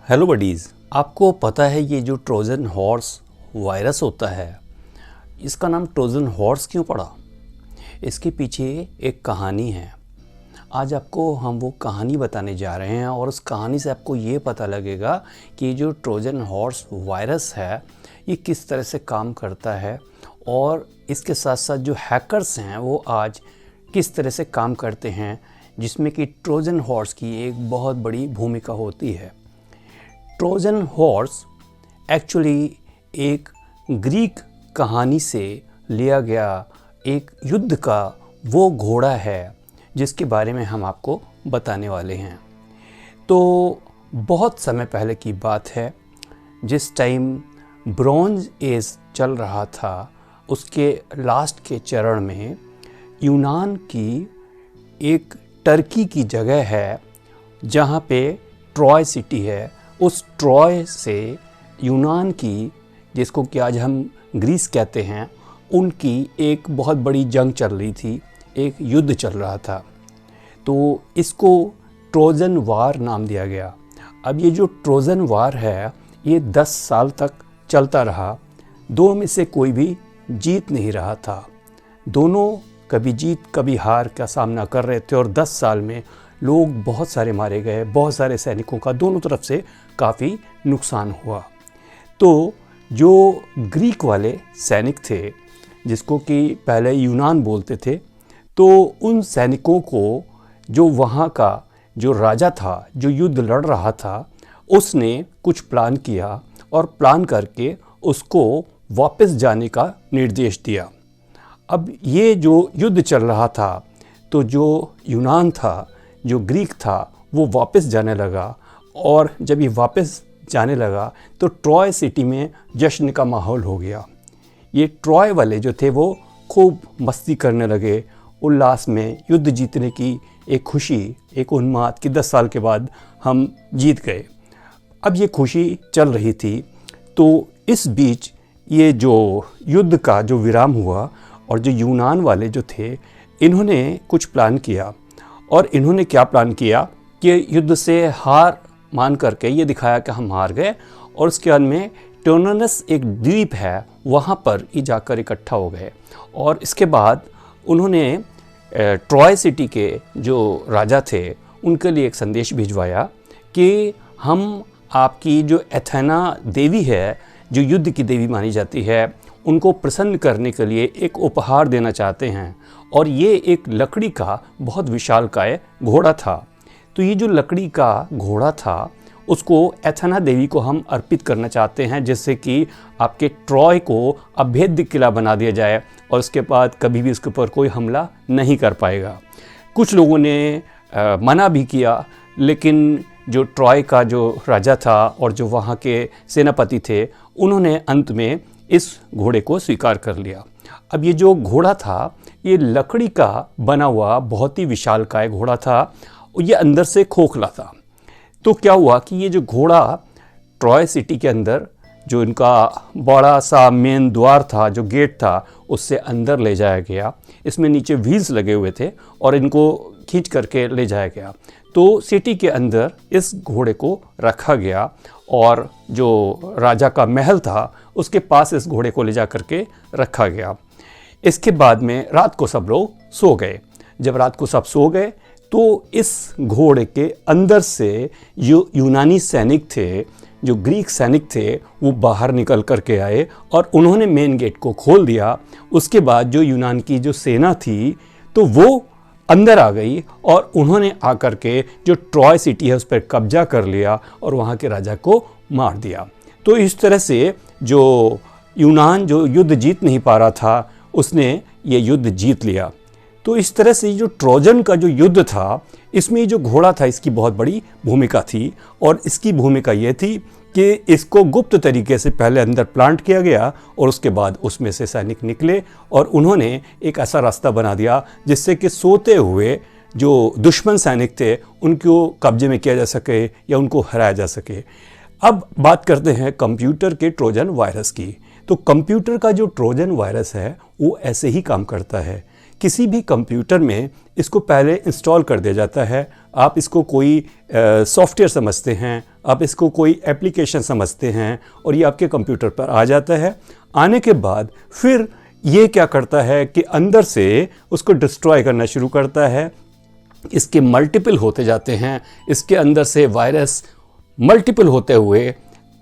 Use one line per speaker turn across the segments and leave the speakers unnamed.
Hello buddies, आपको पता है ये जो ट्रोजन हॉर्स वायरस होता है, इसका नाम ट्रोजन हॉर्स क्यों पड़ा? इसके पीछे एक कहानी है। आज आपको हम वो कहानी बताने जा रहे हैं और उस कहानी से आपको ये पता लगेगा कि जो ट्रोजन हॉर्स वायरस है ये किस तरह से काम करता है और इसके साथ साथ जो हैकर्स हैं वो आज किस तरह से काम करते हैं, जिसमें कि ट्रोजन हॉर्स की एक बहुत बड़ी भूमिका होती है। ट्रोजन हॉर्स एक्चुअली एक ग्रीक कहानी से लिया गया एक युद्ध का वो घोड़ा है जिसके बारे में हम आपको बताने वाले हैं। तो बहुत समय पहले की बात है, जिस टाइम ब्रॉन्ज एज चल रहा था, उसके लास्ट के चरण में यूनान की एक टर्की की जगह है जहाँ पे ट्रॉय सिटी है। उस ट्रॉय से यूनान की, जिसको कि आज हम ग्रीस कहते हैं, उनकी एक बहुत बड़ी जंग चल रही थी, एक युद्ध चल रहा था। तो इसको ट्रोजन वार नाम दिया गया। अब ये जो ट्रोजन वार है ये 10 साल तक चलता रहा। दोनों में से कोई भी जीत नहीं रहा था। दोनों कभी जीत कभी हार का सामना कर रहे थे और 10 साल में लोग बहुत सारे मारे गए, बहुत सारे सैनिकों का दोनों तरफ से काफ़ी नुकसान हुआ। तो जो ग्रीक वाले सैनिक थे, जिसको कि पहले यूनान बोलते थे, तो उन सैनिकों को जो वहाँ का जो राजा था, जो युद्ध लड़ रहा था, उसने कुछ प्लान किया और प्लान करके उसको वापस जाने का निर्देश दिया। अब ये जो युद्ध चल रहा था, तो जो यूनान था, जो ग्रीक था, वो वापस जाने लगा और जब ये वापस जाने लगा तो ट्रॉय सिटी में जश्न का माहौल हो गया। ये ट्रॉय वाले जो थे वो खूब मस्ती करने लगे, उल्लास में, युद्ध जीतने की एक खुशी, एक उन्माद कि 10 साल के बाद हम जीत गए। अब ये खुशी चल रही थी। तो इस बीच ये जो युद्ध का जो विराम हुआ और जो यूनान वाले जो थे, इन्होंने कुछ प्लान किया। और इन्होंने क्या प्लान किया कि युद्ध से हार मान करके ये दिखाया कि हम हार गए, और उसके बाद में टोननस एक द्वीप है, वहाँ पर ये जाकर इकट्ठा हो गए। और इसके बाद उन्होंने ट्रॉय सिटी के जो राजा थे उनके लिए एक संदेश भिजवाया कि हम आपकी जो एथेना देवी है, जो युद्ध की देवी मानी जाती है, उनको प्रसन्न करने के लिए एक उपहार देना चाहते हैं। और ये एक लकड़ी का बहुत विशालकाय घोड़ा था। तो ये जो लकड़ी का घोड़ा था उसको एथेना देवी को हम अर्पित करना चाहते हैं, जिससे कि आपके ट्रॉय को अभेद्य किला बना दिया जाए और उसके बाद कभी भी उसके ऊपर कोई हमला नहीं कर पाएगा। कुछ लोगों ने मना भी किया, लेकिन जो ट्रॉय का जो राजा था और जो वहाँ के सेनापति थे, उन्होंने अंत में इस घोड़े को स्वीकार कर लिया। अब ये जो घोड़ा था ये लकड़ी का बना हुआ बहुत ही विशालकाय घोड़ा था, और ये अंदर से खोखला था। तो क्या हुआ कि ये जो घोड़ा ट्रॉय सिटी के अंदर, जो इनका बड़ा सा मेन द्वार था, जो गेट था, उससे अंदर ले जाया गया। इसमें नीचे व्हील्स लगे हुए थे और इनको खींच करके ले जाया गया। तो सिटी के अंदर इस घोड़े को रखा गया और जो राजा का महल था उसके पास इस घोड़े को ले जा करके रखा गया। इसके बाद में रात को सब लोग सो गए। जब रात को सब सो गए तो इस घोड़े के अंदर से जो यूनानी सैनिक थे, जो ग्रीक सैनिक थे, वो बाहर निकल करके आए और उन्होंने मेन गेट को खोल दिया। उसके बाद जो यूनान की जो सेना थी तो वो अंदर आ गई और उन्होंने आकर के जो ट्रॉय सिटी है उस पर कब्जा कर लिया और वहाँ के राजा को मार दिया। तो इस तरह से जो यूनान जो युद्ध जीत नहीं पा रहा था, उसने ये युद्ध जीत लिया। तो इस तरह से जो ट्रोजन का जो युद्ध था, इसमें जो घोड़ा था इसकी बहुत बड़ी भूमिका थी। और इसकी भूमिका ये थी कि इसको गुप्त तरीके से पहले अंदर प्लांट किया गया और उसके बाद उसमें से सैनिक निकले और उन्होंने एक ऐसा रास्ता बना दिया जिससे कि सोते हुए जो दुश्मन सैनिक थे उनको कब्जे में किया जा सके या उनको हराया जा सके। अब बात करते हैं कंप्यूटर के ट्रोजन वायरस की। तो कंप्यूटर का जो ट्रोजन वायरस है वो ऐसे ही काम करता है किसी भी कंप्यूटर में इसको पहले इंस्टॉल कर दिया जाता है। आप इसको कोई सॉफ्टवेयर समझते हैं, आप इसको कोई एप्लीकेशन समझते हैं और ये आपके कंप्यूटर पर आ जाता है। आने के बाद फिर ये क्या करता है कि अंदर से उसको डिस्ट्रॉय करना शुरू करता है। इसके मल्टीपल होते जाते हैं, इसके अंदर से वायरस मल्टीपल होते हुए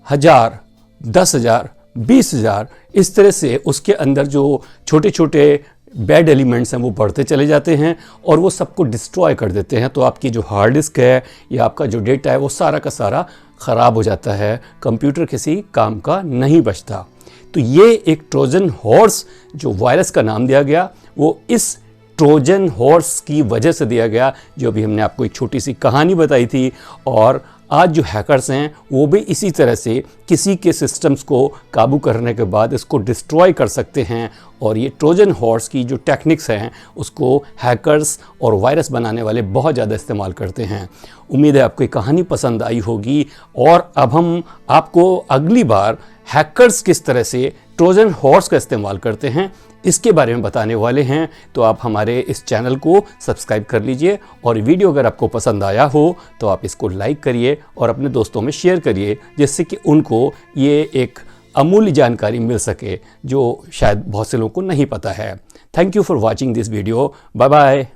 1000, 10,000, 20,000 इस तरह से उसके अंदर जो छोटे छोटे बैड एलिमेंट्स हैं वो बढ़ते चले जाते हैं और वो सबको डिस्ट्रॉय कर देते हैं। तो आपकी जो हार्ड डिस्क है या आपका जो डेटा है वो सारा का सारा ख़राब हो जाता है, कंप्यूटर किसी काम का नहीं बचता। तो ये एक ट्रोजन हॉर्स जो वायरस का नाम दिया गया वो इस ट्रोजन हॉर्स की वजह से दिया गया, जो भी हमने आपको एक छोटी सी कहानी बताई थी। और आज जो हैकर्स हैं वो भी इसी तरह से किसी के सिस्टम्स को काबू करने के बाद इसको डिस्ट्रॉय कर सकते हैं। और ये ट्रोजन हॉर्स की जो टेक्निक्स हैं उसको हैकर्स और वायरस बनाने वाले बहुत ज़्यादा इस्तेमाल करते हैं। उम्मीद है आपको ये कहानी पसंद आई होगी। और अब हम आपको अगली बार हैकर्स किस तरह से ट्रोजन हॉर्स का इस्तेमाल करते हैं इसके बारे में बताने वाले हैं। तो आप हमारे इस चैनल को सब्सक्राइब कर लीजिए और वीडियो अगर आपको पसंद आया हो तो आप इसको लाइक करिए और अपने दोस्तों में शेयर करिए, जिससे कि उनको ये एक अमूल्य जानकारी मिल सके जो शायद बहुत से लोगों को नहीं पता है। Thank you for watching this video. Bye bye.